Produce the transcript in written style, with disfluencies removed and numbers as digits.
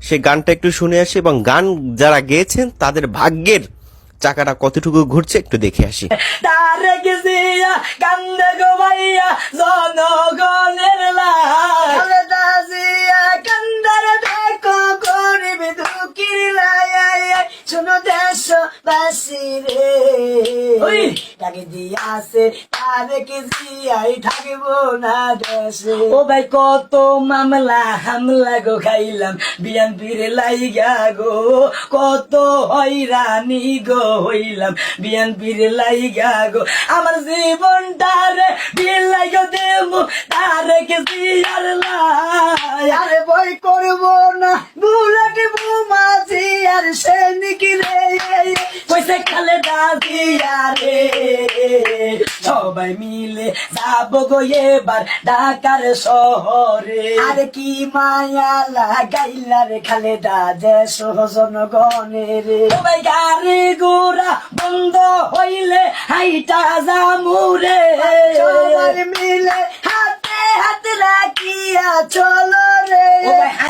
সেই গানটা একটু শুনে আসি এবং গান যারা গেয়েছেন তাদের ভাগ্যের চাকাটা কতটুকু ঘুরছে একটু দেখে আসি। তারে গেছিয়া কান্দে গো ভাইয়া জনগণের লাই দাসিয়া কান্দার দেখো গরিব দুঃখীর লাই শোনো দেশবাসী রে ডাকে দিয়াছে তারে গেছিয়াই থাকবো না দেশে। ও ভাই কত মামলা হামলা গো খাইলাম বিএনপির লাইগা গো, কত হয়রানি গো হইলাম বিএনপির লাইগা গো। আমার জীবনটারে বিলাই গো দেবো তারে গেছি আর লাই। আরে বই করবো না বুলেট বুমাজি আর সৈনিক রে কইছে খালে দাদিয়া রে সবাই মিলে যাবো গো এবার ঢাকার শহরে। আরে কি মায়া লাগাইলা রে খালেদা যে জনগণের সবাই গাড়ি ঘোড়া বন্ধ হইলে হাইটা জামুরে সবাই মিলে হাতে হাত রাখিয়া চল